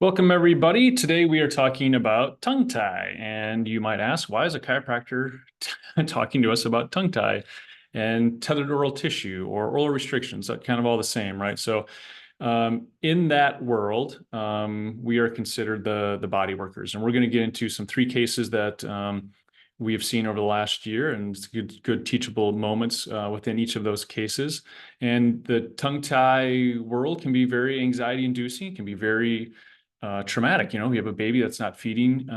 Welcome, everybody. Today we are talking about tongue tie. And you might ask, why is a chiropractor talking to us about tongue tie and tethered oral tissue or oral restrictions? That kind of all the same, right? So in that world, we are considered the body workers. And we're going to get into some three cases that we have seen over the last year, and good teachable moments within each of those cases. And the tongue tie world can be very anxiety inducing. It can be very traumatic. You have a baby that's not feeding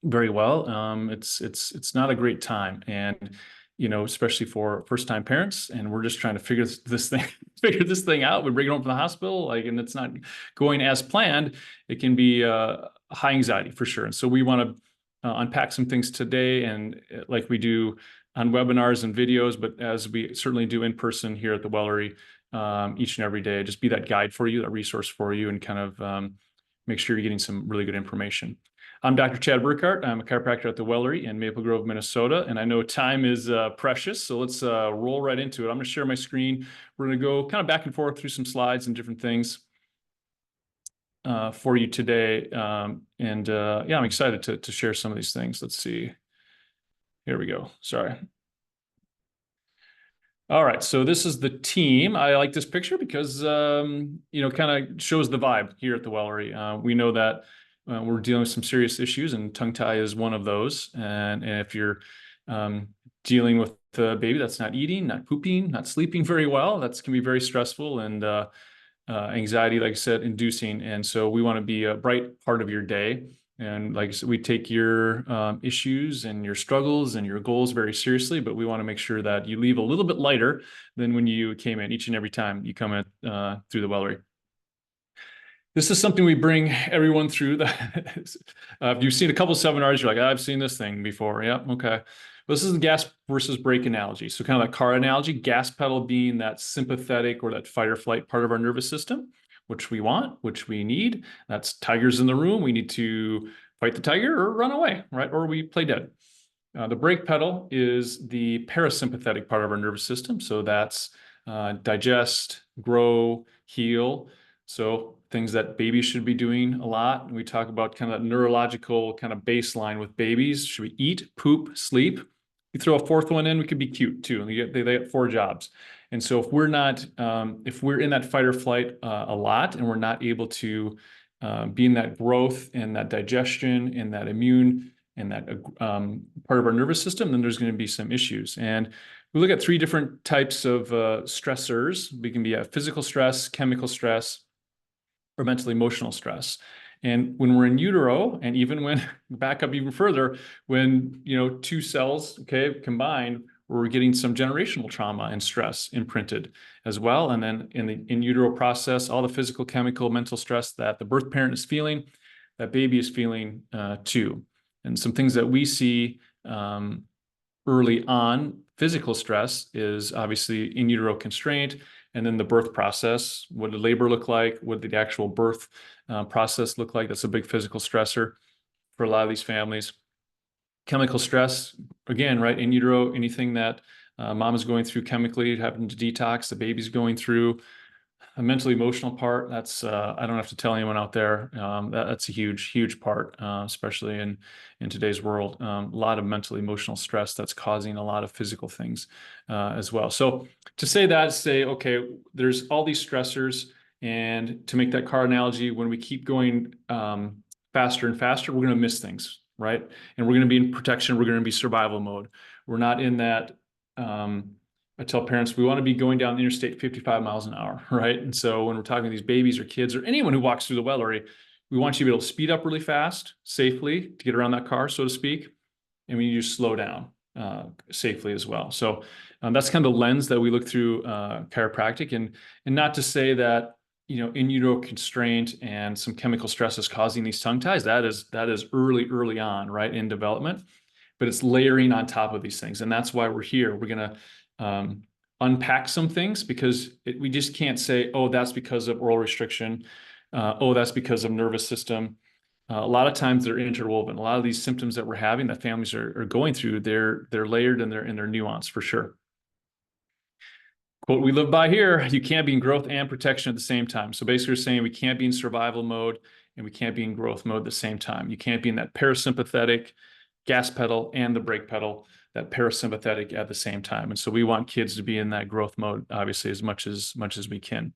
very well. It's not a great time, and especially for first time parents. And we're just trying to figure this thing out. We bring it home from the hospital, and it's not going as planned. It can be high anxiety for sure. And so we want to unpack some things today, and like we do on webinars and videos, but as we certainly do in person here at the Wellery each and every day, just be that guide for you, that resource for you, and kind of make sure you're getting some really good information. I'm Dr. Chad Burkhart. I'm a chiropractor at the Wellery in Maple Grove, Minnesota, and I know time is precious, so let's roll right into it. I'm going to share my screen. We're going to go kind of back and forth through some slides and different things for you today, yeah, I'm excited to share some of these things. Let's see. Here we go. Sorry. All right, so this is the team. I like this picture because, kind of shows the vibe here at the Wellery. We know that we're dealing with some serious issues, and tongue tie is one of those. And if you're dealing with a baby that's not eating, not pooping, not sleeping very well, that can be very stressful and anxiety, like I said, inducing. And so we want to be a bright part of your day. And like I said, we take your issues and your struggles and your goals very seriously, but we want to make sure that you leave a little bit lighter than when you came in each and every time you come in through the Wellery. This is something we bring everyone through. If you've seen a couple of seminars, you're like, I've seen this thing before. Yep, okay. This is the gas versus brake analogy. So kind of that car analogy, gas pedal being that sympathetic or that fight or flight part of our nervous system, which we want, which we need. That's tigers in the room. We need to fight the tiger or run away, right? Or we play dead. The brake pedal is the parasympathetic part of our nervous system. So that's digest, grow, heal. So things that babies should be doing a lot. We talk about kind of that neurological kind of baseline with babies. Should we eat, poop, sleep? You throw a fourth one in, we could be cute too. And they get 4 jobs. And so if we're not, if we're in that fight or flight a lot, and we're not able to be in that growth and that digestion and that immune and that part of our nervous system, then there's going to be some issues. And we look at 3 different types of stressors. We can be a physical stress, chemical stress, or mental emotional stress. And when we're in utero, and even when back up even further, when 2 cells combined, we're getting some generational trauma and stress imprinted as well. And then in the in utero process, all the physical, chemical, mental stress that the birth parent is feeling, that baby is feeling too. And some things that we see early on, physical stress is obviously in utero constraint. And then the birth process, what did labor look like? What did the actual birth process look like? That's a big physical stressor for a lot of these families. Chemical stress, again, right, in utero, anything that mom is going through chemically, having to detox, the baby's going through. A mental emotional part, that's I don't have to tell anyone out there, that's a huge part, especially in today's world. A lot of mental emotional stress that's causing a lot of physical things as well. So to say that, okay, there's all these stressors, and to make that car analogy, when we keep going faster and faster, we're going to miss things, right? And we're going to be in protection. We're going to be survival mode. We're not in that I tell parents we want to be going down the interstate 55 miles an hour, right? And so when we're talking to these babies or kids or anyone who walks through the Wellery, we want you to be able to speed up really fast, safely, to get around that car, so to speak. And we need you to slow down safely as well. So that's kind of the lens that we look through chiropractic. And not to say that, in utero constraint and some chemical stress is causing these tongue ties. That is early on, right, in development. But it's layering on top of these things. And that's why we're here. We're going to unpack some things, because we just can't say, oh, that's because of oral restriction. Oh, that's because of nervous system. A lot of times they're interwoven. A lot of these symptoms that we're having, that families are going through, they're layered and they're nuanced for sure. Quote we live by here: you can't be in growth and protection at the same time. So basically we're saying we can't be in survival mode and we can't be in growth mode at the same time. You can't be in that parasympathetic gas pedal and the brake pedal, that parasympathetic at the same time. And so we want kids to be in that growth mode, obviously, as much as we can.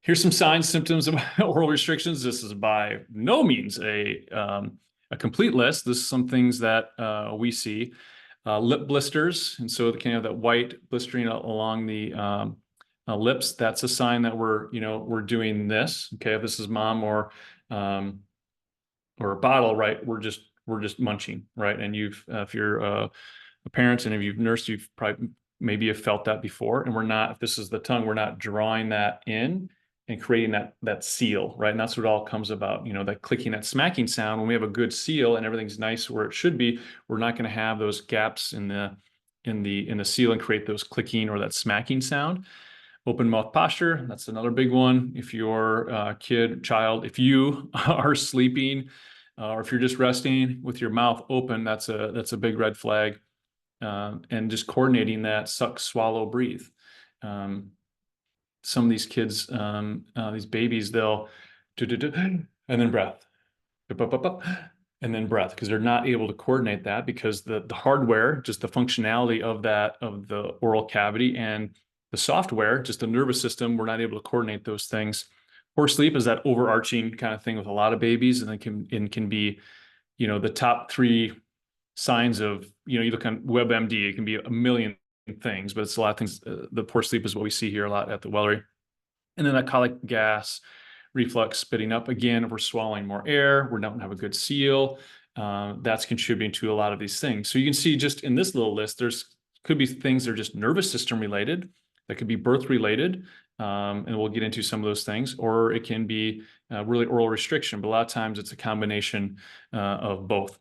Here's some signs, symptoms of oral restrictions. This is by no means a complete list. This is some things that we see. Lip blisters, and so can have that white blistering along the lips. That's a sign that we're doing this. Okay, if this is mom or a bottle, right? We're just munching, right? And if you're a parent and if you've nursed, you've probably maybe have felt that before. And we're not. If this is the tongue, we're not drawing that in and creating that seal, right? And that's what it all comes about, that clicking, that smacking sound. When we have a good seal and everything's nice where it should be, we're not going to have those gaps in the seal and create those clicking or that smacking sound. Open mouth posture, that's another big one. If your child, if you are sleeping, or if you're just resting with your mouth open, that's a big red flag. And just coordinating that suck, swallow, breathe. Some of these kids, these babies, they'll and then breath, and then breath, because they're not able to coordinate that because the hardware, just the functionality of the oral cavity, and the software, just the nervous system, we're not able to coordinate those things. Poor sleep is that overarching kind of thing with a lot of babies, and it can be, the top 3 signs of, you look on WebMD, it can be a million things, but it's a lot of things. The poor sleep is what we see here a lot at the Wellery. And then that colic, gas, reflux, spitting up. Again, if we're swallowing more air, we don't have a good seal. That's contributing to a lot of these things. So you can see just in this little list, could be things that are just nervous system related, that could be birth related, and we'll get into some of those things, or it can be really oral restriction, but a lot of times it's a combination of both.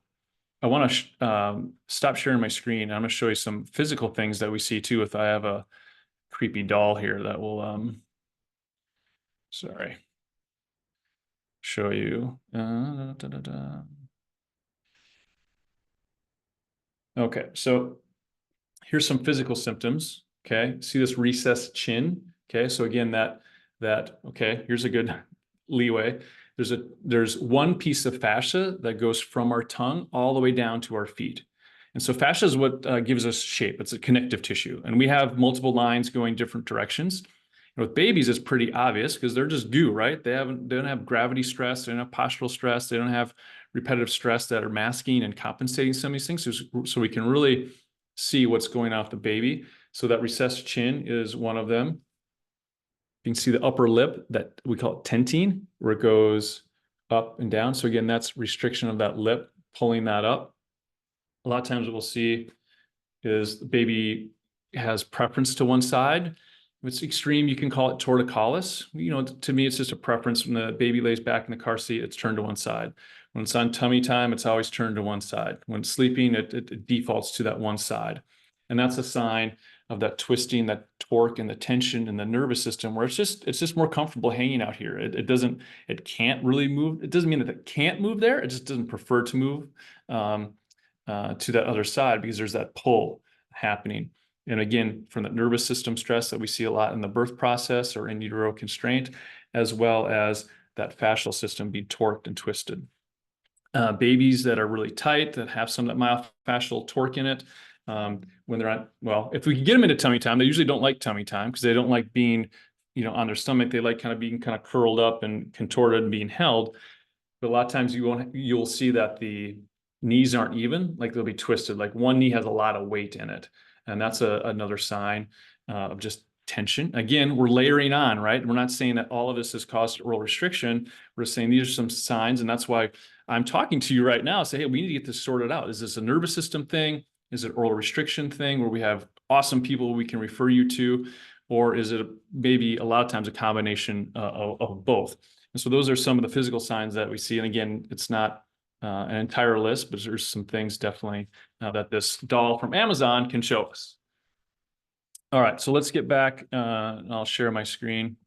I want to stop sharing my screen. I'm going to show you some physical things that we see too. If I have a creepy doll here that will, show you. Okay, so here's some physical symptoms. Okay, see this recessed chin. Okay, so again, okay, here's a good leeway. There's one piece of fascia that goes from our tongue all the way down to our feet. And so fascia is what gives us shape. It's a connective tissue. And we have multiple lines going different directions. And with babies, it's pretty obvious because they're just goo, right? They don't have gravity stress, they don't have postural stress, they don't have repetitive stress that are masking and compensating some of these things. So we can really see what's going on with the baby. So that recessed chin is one of them. You can see the upper lip, that we call it tenting, where it goes up and down. So again, that's restriction of that lip, pulling that up. A lot of times what we'll see is the baby has preference to one side. If it's extreme, you can call it torticollis. To me, it's just a preference. When the baby lays back in the car seat, it's turned to one side. When it's on tummy time, it's always turned to one side. When it's sleeping, it defaults to that one side. And that's a sign of that twisting, that torque, and the tension in the nervous system, where it's just more comfortable hanging out here. It can't really move. It doesn't mean that it can't move there. It just doesn't prefer to move to that other side because there's that pull happening. And again, from the nervous system stress that we see a lot in the birth process or in utero constraint, as well as that fascial system being torqued and twisted. Babies that are really tight, that have some of that myofascial torque in it, when they're on, well, if we can get them into tummy time, they usually don't like tummy time because they don't like being, on their stomach. They like kind of being kind of curled up and contorted and being held. But a lot of times you'll see that the knees aren't even, like they'll be twisted, like one knee has a lot of weight in it. And that's another sign of just tension. Again, we're layering on, right? We're not saying that all of this has caused oral restriction. We're saying these are some signs, and that's why I'm talking to you right now. Say, hey, we need to get this sorted out. Is this a nervous system thing? Is it oral restriction thing where we have awesome people we can refer you to? Or is it maybe a lot of times a combination of both? And so those are some of the physical signs that we see. And again, it's not an entire list, but there's some things definitely that this doll from Amazon can show us. All right, so let's get back. I'll share my screen.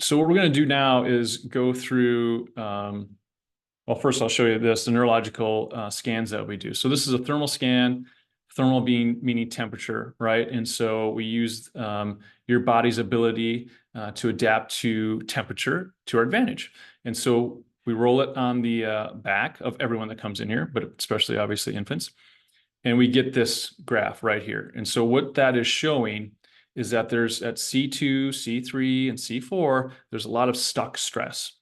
So what we're going to do now is go through, well, first I'll show you the neurological scans that we do. So this is a thermal scan thermal being meaning temperature, right? And so we use your body's ability to adapt to temperature to our advantage. And so we roll it on the back of everyone that comes in here, but especially obviously infants. And we get this graph right here. And so what that is showing is that there's at C2, C3, and C4, there's a lot of stuck stress.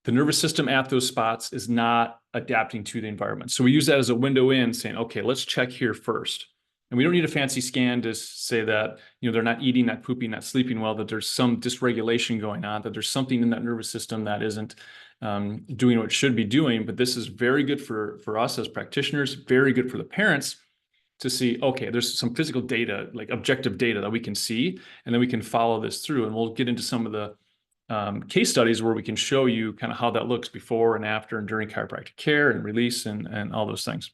The nervous system at those spots is not adapting to the environment. So we use that as a window in, saying, okay, let's check here first. And we don't need a fancy scan to say that, they're not eating, not pooping, not sleeping well, that there's some dysregulation going on, that there's something in that nervous system that isn't doing what it should be doing. But this is very good for us as practitioners, very good for the parents to see, okay, there's some physical data, like objective data that we can see, and then we can follow this through. And we'll get into some of the case studies where we can show you kind of how that looks before and after and during chiropractic care and release and all those things.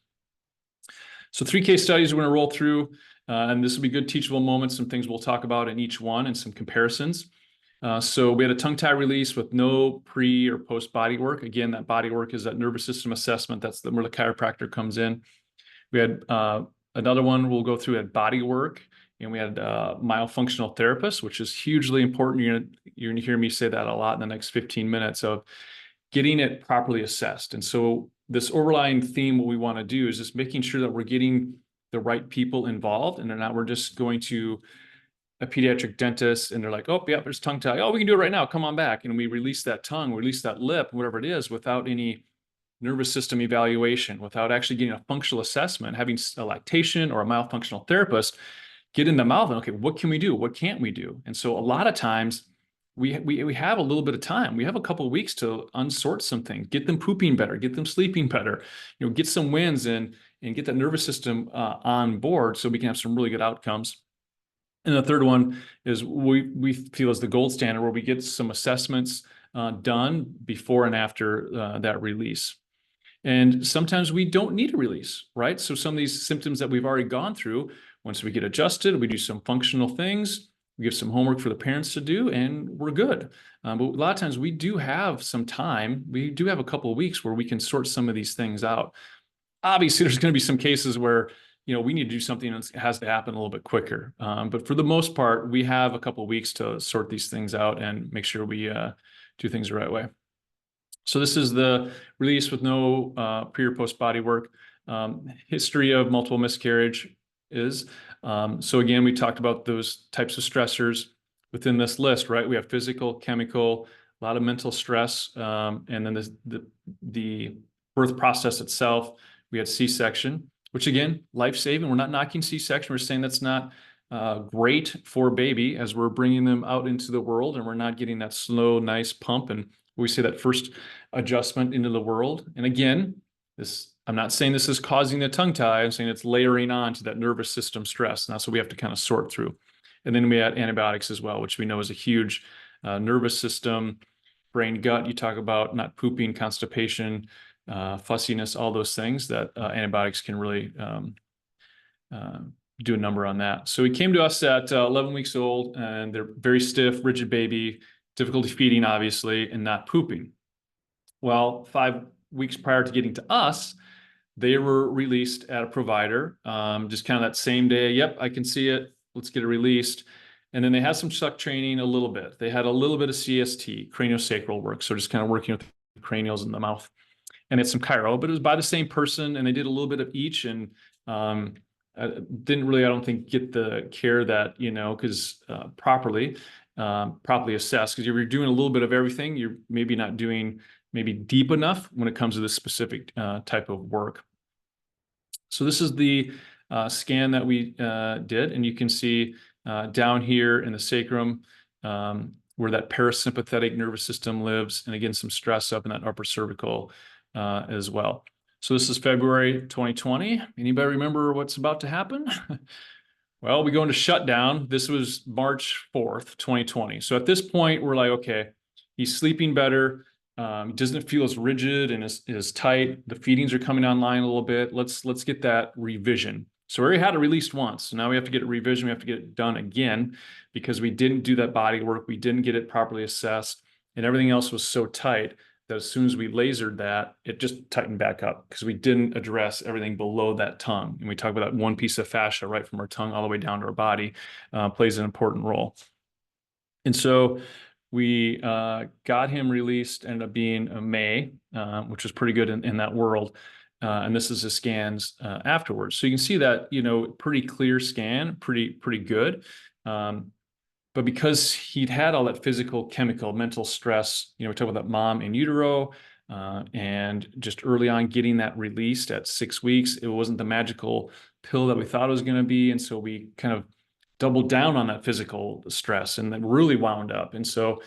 So 3 case studies we're going to roll through, and this will be good teachable moments, some things we'll talk about in each one and some comparisons. So we had a tongue tie release with no pre or post body work. Again, that body work is that nervous system assessment. That's where the chiropractor comes in. We had another one we'll go through at body work, and we had myofunctional therapist, which is hugely important. You're gonna hear me say that a lot in the next 15 minutes of getting it properly assessed. And so this overlying theme, what we want to do is just making sure that we're getting the right people involved, and not we're just going to a pediatric dentist and they're like, oh, yeah, there's tongue tie. Oh, we can do it right now. Come on back. And we release that tongue, release that lip, whatever it is, without any nervous system evaluation, without actually getting a functional assessment, having a lactation or a myofunctional therapist get in the mouth and, okay, what can we do? What can't we do? And so a lot of times we have a little bit of time. We have a couple of weeks to unsort some things, get them pooping better, get them sleeping better, get some wins and get that nervous system on board so we can have some really good outcomes. And the third one is we feel is the gold standard, where we get some assessments done before and after that release. And sometimes we don't need a release, right? So some of these symptoms that we've already gone through, once we get adjusted, we do some functional things, we give some homework for the parents to do, and we're good. But a lot of times we do have some time. We do have a couple of weeks where we can sort some of these things out. Obviously, there's going to be some cases where we need to do something that has to happen a little bit quicker. But for the most part, we have a couple of weeks to sort these things out and make sure we do things the right way. So this is the release with no pre or post body work. History of multiple miscarriage is. So again, we talked about those types of stressors within this list, right? We have physical, chemical, a lot of mental stress, and then the birth process itself. We had C-section, which again, life-saving. We're not knocking C-section. We're saying that's not great for a baby as we're bringing them out into the world, and we're not getting that slow, nice pump. And we say that first adjustment into the world. And again, I'm not saying this is causing the tongue tie. I'm saying it's layering on to that nervous system stress. And that's what we have to kind of sort through. And then we had antibiotics as well, which we know is a huge nervous system, brain, gut. You talk about not pooping, constipation, fussiness, all those things that antibiotics can really do a number on that. So he came to us at 11 weeks old, and they're very stiff, rigid baby, difficulty feeding, obviously, and not pooping. Well, 5 weeks prior to getting to us, they were released at a provider, just kind of that same day. Yep, I can see it. Let's get it released. And then they had some suck training a little bit. They had a little bit of CST, craniosacral work. So just kind of working with the cranials in the mouth. And it's some chiro, but it was by the same person, and they did a little bit of each, and didn't really, I don't think, get the care that, because properly assessed. Because if you're doing a little bit of everything, you're maybe not doing maybe deep enough when it comes to this specific type of work. So this is the scan that we did, and you can see down here in the sacrum where that parasympathetic nervous system lives, and again, some stress up in that upper cervical as well. So this is February 2020. Anybody remember what's about to happen? Well, we go into shutdown. This was March 4th, 2020. So at this point, we're like, okay, he's sleeping better. He doesn't feel as rigid and as tight. The feedings are coming online a little bit. Let's get that revision. So we already had it released once. So now we have to get it revision. We have to get it done again because we didn't do that body work. We didn't get it properly assessed, and everything else was so tight that as soon as we lasered that, it just tightened back up because we didn't address everything below that tongue. And we talk about that one piece of fascia right from our tongue all the way down to our body plays an important role. And so we got him released, ended up being a May, which was pretty good in that world. And this is the scans afterwards. So you can see that, pretty clear scan, pretty good. But because he'd had all that physical, chemical, mental stress, we talk about that mom in utero, and just early on getting that released at 6 weeks, it wasn't the magical pill that we thought it was going to be. And so we kind of doubled down on that physical stress and then really wound up. And so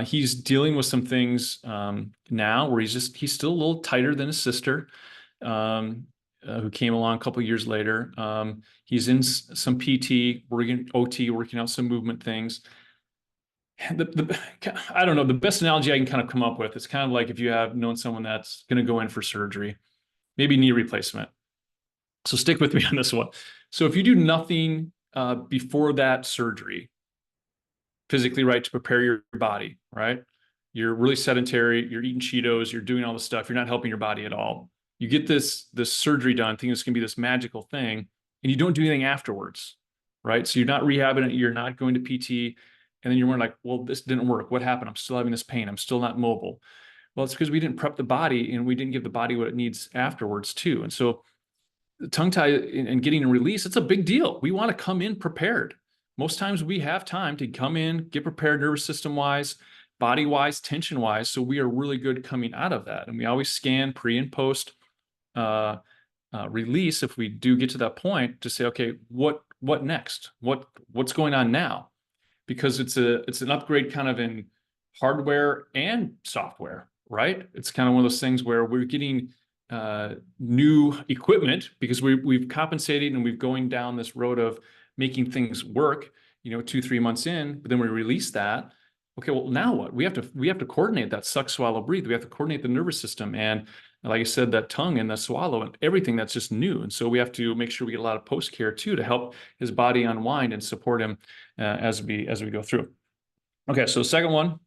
he's dealing with some things now where he's still a little tighter than his sister, who came along a couple of years later. He's in some PT, OT, working out some movement things. I don't know, the best analogy I can kind of come up with, it's kind of like if you have known someone that's going to go in for surgery, maybe knee replacement. So stick with me on this one. So if you do nothing before that surgery, physically, right, to prepare your body, right? You're really sedentary, you're eating Cheetos, you're doing all this stuff, you're not helping your body at all. You get this surgery done, thinking it's going to be this magical thing, and you don't do anything afterwards, right? So you're not rehabbing it, you're not going to PT, and then you're wondering like, well, this didn't work. What happened? I'm still having this pain. I'm still not mobile. Well, it's because we didn't prep the body and we didn't give the body what it needs afterwards too. And so the tongue tie and getting a release, it's a big deal. We want to come in prepared. Most times we have time to come in, get prepared nervous system wise, body wise, tension wise. So we are really good coming out of that. And we always scan pre and post release if we do get to that point to say, okay, what next? What's going on now? Because it's an upgrade kind of in hardware and software, right? It's kind of one of those things where we're getting new equipment because we've compensated and we've going down this road of making things work, 2-3 months in, but then we release that. Okay, well, now what? We have to coordinate that suck, swallow, breathe. We have to coordinate the nervous system. And like I said, that tongue and the swallow and everything that's just new. And so we have to make sure we get a lot of post care too to help his body unwind and support him as we go through. Okay, so the second one,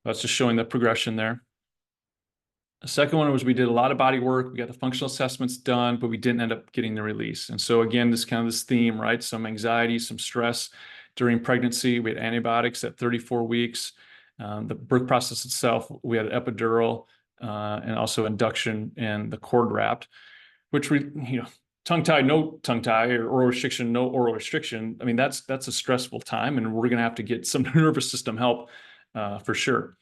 that's just showing the progression there. The second one was we did a lot of body work. We got the functional assessments done, but we didn't end up getting the release. And so again, this theme, right? Some anxiety, some stress during pregnancy. We had antibiotics at 34 weeks. The birth process itself, we had an epidural and also induction and the cord wrapped, which tongue tie, no tongue tie, or oral restriction, no oral restriction. I mean, that's a stressful time, and we're going to have to get some nervous system help for sure.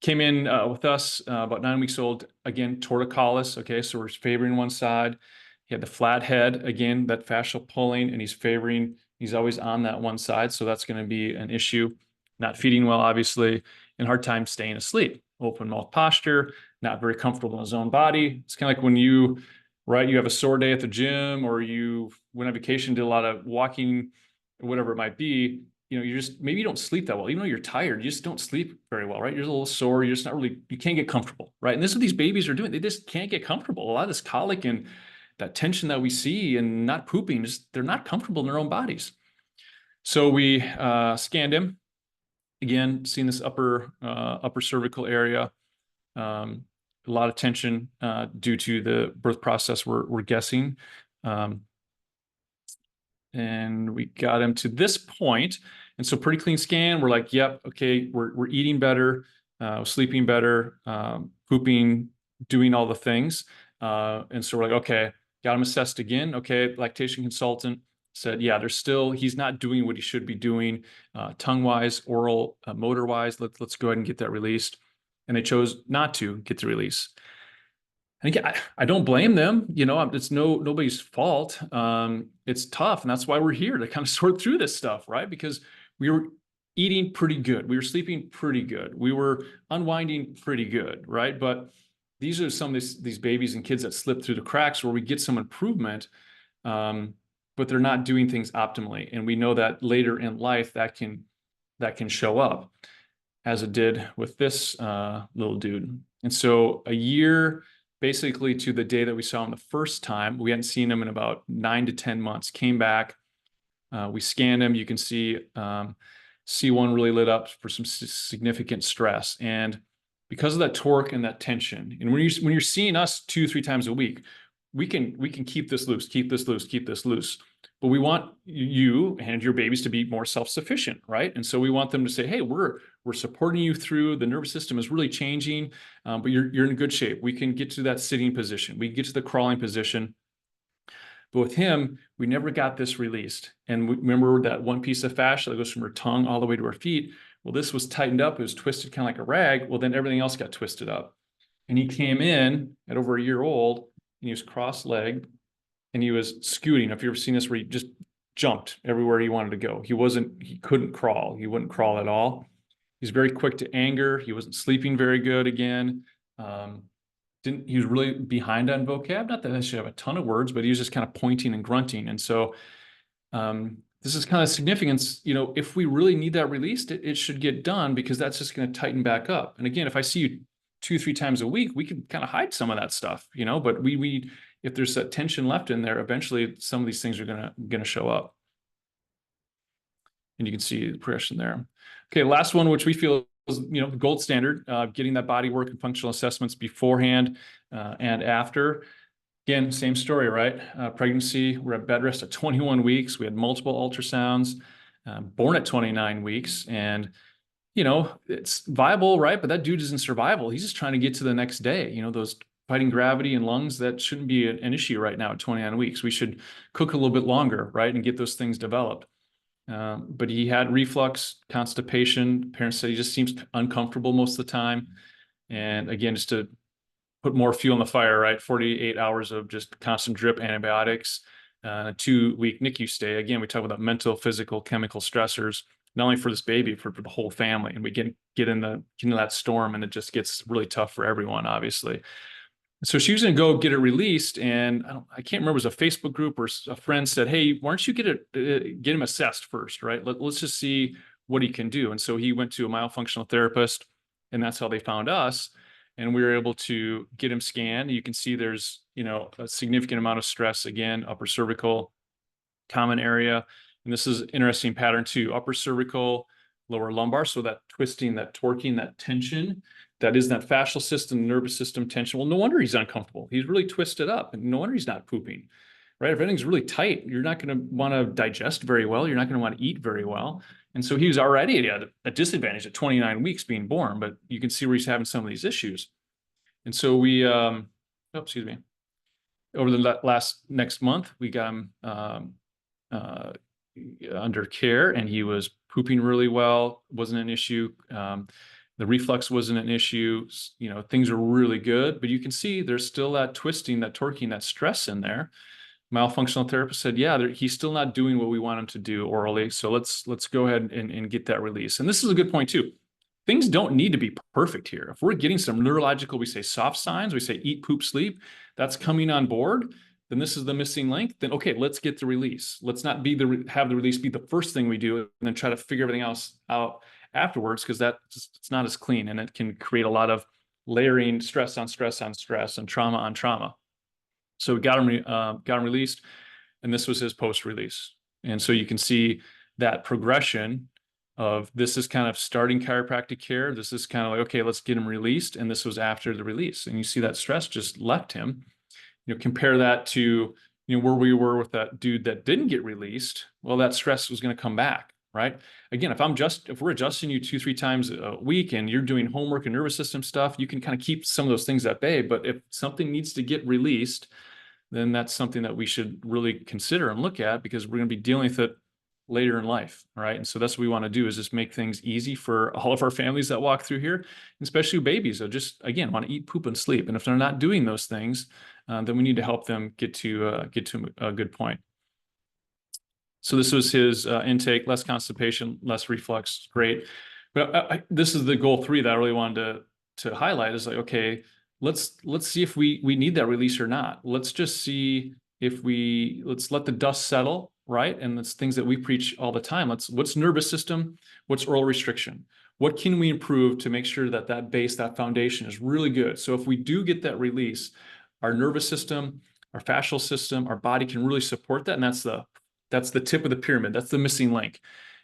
Came in with us about 9 weeks old, again, torticollis. Okay, so we're favoring one side. He had the flat head, again, that fascial pulling, and he's always on that one side. So that's going to be an issue. Not feeding well, obviously, and hard time staying asleep. Open mouth posture, not very comfortable in his own body. It's kind of like when you have a sore day at the gym, or you went on vacation, did a lot of walking, or whatever it might be. Maybe you don't sleep that well. Even though you're tired, you just don't sleep very well, right? You're a little sore. You're just you can't get comfortable, right? And this is what these babies are doing. They just can't get comfortable. A lot of this colic and that tension that we see and not pooping, they're not comfortable in their own bodies. So we scanned him. Again, seeing this upper cervical area, a lot of tension due to the birth process, we're guessing. And we got him to this point. And so pretty clean scan. We're like, yep, okay, we're eating better, sleeping better, pooping, doing all the things. And so we're like, okay, got him assessed again. Okay, lactation consultant said, yeah, he's not doing what he should be doing, tongue-wise, oral, motor-wise. Let's go ahead and get that released. And they chose not to get the release. And again, I don't blame them. It's nobody's fault. It's tough, and that's why we're here to kind of sort through this stuff, right? Because we were eating pretty good, we were sleeping pretty good, we were unwinding pretty good, right? But these are some of these babies and kids that slip through the cracks where we get some improvement, but they're not doing things optimally, and we know that later in life that can show up, as it did with this little dude. And so a year, basically to the day that we saw him the first time, we hadn't seen him in about 9 to 10 months, came back, we scanned him. You can see C1 really lit up for some significant stress. And because of that torque and that tension. And when you're seeing us 2, 3 times a week, we can keep this loose, keep this loose, keep this loose. But we want you and your babies to be more self-sufficient, right? And so we want them to say, hey, we're supporting you through, the nervous system is really changing, but you're in good shape. We can get to that sitting position. We can get to the crawling position. But with him, we never got this released. And remember that one piece of fascia that goes from her tongue all the way to her feet? Well, this was tightened up. It was twisted kind of like a rag. Well, then everything else got twisted up. And he came in at over a year old, and he was cross-legged, and he was scooting. If you've ever seen this, where he just jumped everywhere he wanted to go. He couldn't crawl. He wouldn't crawl at all. He's very quick to anger. He wasn't sleeping very good again. He was really behind on vocab. Not that I should have a ton of words, but he was just kind of pointing and grunting. And so this is kind of significance. If we really need that released, it should get done, because that's just going to tighten back up. And again, if I see you 2, 3 times a week, we can kind of hide some of that stuff, but if there's that tension left in there, eventually some of these things are going to show up. And you can see the progression there. Okay, last one, which we feel is the gold standard, getting that body work and functional assessments beforehand and after. Again, same story, right? Pregnancy, we're at bed rest at 21 weeks. We had multiple ultrasounds, born at 29 weeks. And, it's viable, right? But that dude is in survival. He's just trying to get to the next day. Those fighting gravity and lungs, that shouldn't be an issue right now at 29 weeks. We should cook a little bit longer, right? And get those things developed. But he had reflux, constipation. Parents said he just seems uncomfortable most of the time. And again, just to put more fuel on the fire, right? 48 hours of just constant drip antibiotics, a 2-week NICU stay. Again, we talk about mental, physical, chemical stressors, not only for this baby, for the whole family. And we get into that storm, and it just gets really tough for everyone, obviously. So she was going to go get it released, and I can't remember, it was a Facebook group or a friend said, hey, why don't you get him assessed first, right? Let's just see what he can do. And so he went to a myofunctional therapist, and that's how they found us. And we were able to get him scanned. You can see there's, a significant amount of stress, again, upper cervical, common area. And this is an interesting pattern too, upper cervical, lower lumbar. So that twisting, that torquing, that tension, that is that fascial system, nervous system tension. Well, no wonder he's uncomfortable. He's really twisted up, and no wonder he's not pooping, right? If everything's really tight, you're not going to want to digest very well. You're not going to want to eat very well. And so he was already at a disadvantage at 29 weeks being born, but you can see where he's having some of these issues. And so we, over the next month, we got him under care, and he was pooping really well, wasn't an issue. The reflux wasn't an issue. Things are really good, but you can see there's still that twisting, that torquing, that stress in there. Myofunctional therapist said, yeah, he's still not doing what we want him to do orally. So let's go ahead and get that release. And this is a good point too. Things don't need to be perfect here. If we're getting some neurological, we say soft signs, we say eat, poop, sleep, that's coming on board, then this is the missing link. Then, okay, let's get the release. Let's not have the release be the first thing we do, and then try to figure everything else out afterwards, because it's not as clean, and it can create a lot of layering, stress on stress on stress, and trauma on trauma. So we got him released, and this was his post-release. And so you can see that progression of, this is kind of starting chiropractic care. This is kind of like, okay, let's get him released. And this was after the release. And you see that stress just left him. Compare that to, where we were with that dude that didn't get released. Well, that stress was going to come back, right? Again, if we're adjusting you 2, 3 times a week, and you're doing homework and nervous system stuff, you can kind of keep some of those things at bay. But if something needs to get released, then that's something that we should really consider and look at, because we're going to be dealing with it later in life, right? And so that's what we want to do, is just make things easy for all of our families that walk through here, especially babies that just, again, want to eat, poop, and sleep. And if they're not doing those things, then we need to help them get to a good point. So this was his intake: less constipation, less reflux. Great. But this is the goal 3 that I really wanted to highlight, is like, okay, let's see if we need that release or not. Let's just see if let's let the dust settle, right? And that's things that we preach all the time. What's nervous system? What's oral restriction? What can we improve to make sure that that base, that foundation is really good? So if we do get that release, our nervous system, our fascial system, our body can really support that. And that's the tip of the pyramid. That's the missing link.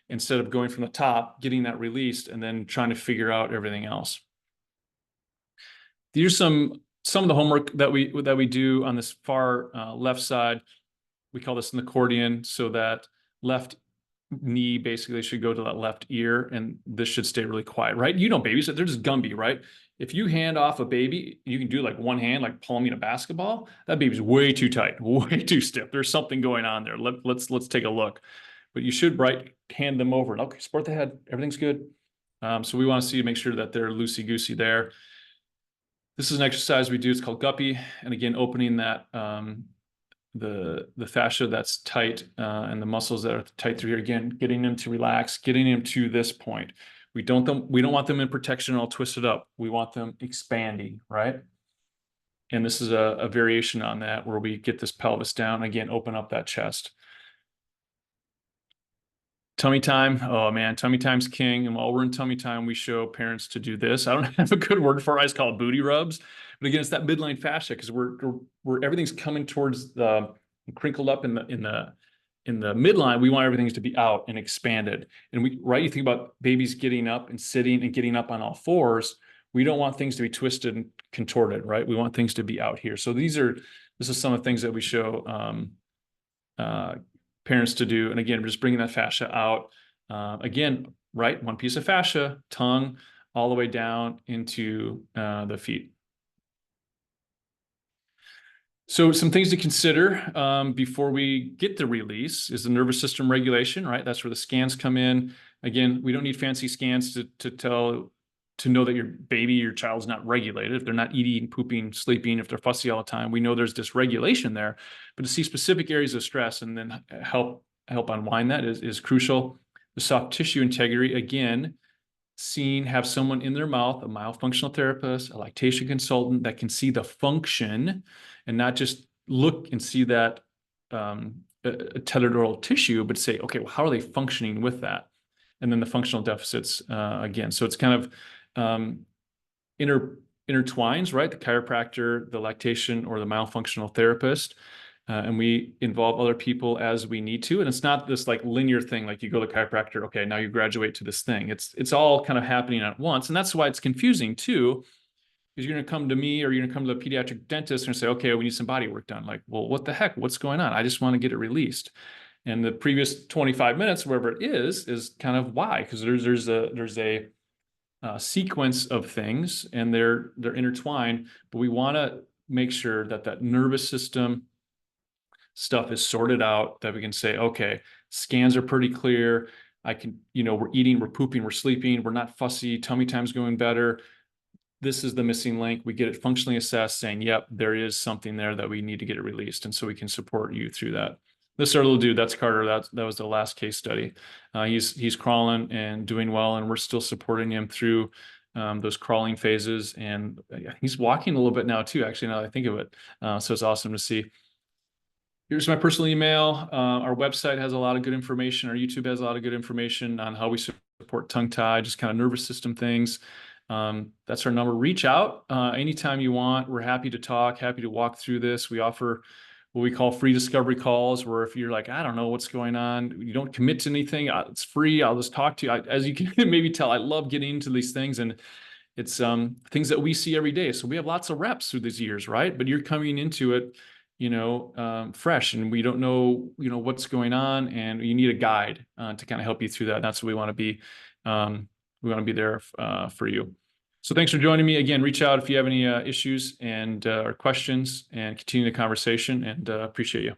Instead of going from the top, getting that released, and then trying to figure out everything else. These are some of the homework that we do on this far left side. We call this an accordion, so that left knee basically should go to that left ear, and this should stay really quiet, right? You know, babies, they're just Gumby, right? If you hand off a baby, you can do like one hand, like palming a basketball. That baby's way too tight, way too stiff. There's something going on there. Let's take a look. But you should right hand them over. Okay, support the head. Everything's good. So we want to see make sure that they're loosey goosey there. This is an exercise we do. It's called guppy, and again, opening that the fascia that's tight and the muscles that are tight through here. Again, getting them to relax, getting them to this point. We don't want them in protection all twisted up. We want them expanding, right? And this is a variation on that where we get this pelvis down. Again, open up that chest. Tummy time. Oh man, tummy time's king. And while we're in tummy time, we show parents to do this. I don't have a good word for it. I just call it booty rubs. But again, it's that midline fascia because we're everything's coming towards the crinkled up in the midline. We want everything to be out and expanded. And you think about babies getting up and sitting and getting up on all fours. We don't want things to be twisted and contorted, right? We want things to be out here. So this is some of the things that we show uh, parents to do. And again, we're just bringing that fascia out. Again, right, one piece of fascia, tongue, all the way down into the feet. So some things to consider before we get the release is the nervous system regulation, right? That's where the scans come in. Again, we don't need fancy scans to know that your baby, your child's not regulated. If they're not eating, pooping, sleeping, if they're fussy all the time, we know there's dysregulation there. But to see specific areas of stress and then help unwind that is crucial. The soft tissue integrity, again, have someone in their mouth, a myofunctional therapist, a lactation consultant that can see the function and not just look and see that a tethered oral tissue, but say, okay, well, how are they functioning with that? And then the functional deficits again. So it's kind of intertwines, right? The chiropractor, the lactation, or the myofunctional therapist. And we involve other people as we need to. And it's not this like linear thing, like you go to chiropractor, okay, now you graduate to this thing. It's all kind of happening at once. And that's why it's confusing too, because you're going to come to me or you're going to come to the pediatric dentist and say, okay, we need some body work done. Like, well, what the heck? What's going on? I just want to get it released. And the previous 25 minutes, wherever it is kind of why, because there's a sequence of things and they're intertwined, but we want to make sure that that nervous system stuff is sorted out, that we can say, okay, scans are pretty clear. I can, we're eating, we're pooping, we're sleeping, we're not fussy, tummy time's going better. This is the missing link. We get it functionally assessed saying, yep, there is something there that we need to get it released. And so we can support you through that. This our little dude, that's Carter. That was the last case study. He's crawling and doing well, and we're still supporting him through those crawling phases. And he's walking a little bit now too, actually, now that I think of it. So it's awesome to see. Here's my personal email. Our website has a lot of good information. Our YouTube has a lot of good information on how we support tongue tie, just kind of nervous system things. That's our number. Reach out anytime you want. We're happy to talk, happy to walk through this. We offer what we call free discovery calls, where if you're like, I don't know what's going on, you don't commit to anything, it's free. I'll just talk to you. As you can maybe tell, I love getting into these things, and it's things that we see every day. So we have lots of reps through these years, right? But you're coming into it, fresh, and we don't know, what's going on, and you need a guide to kind of help you through that. And that's what we want to be. We want to be there for you. So thanks for joining me again. Reach out if you have any issues and or questions, and continue the conversation. And appreciate you.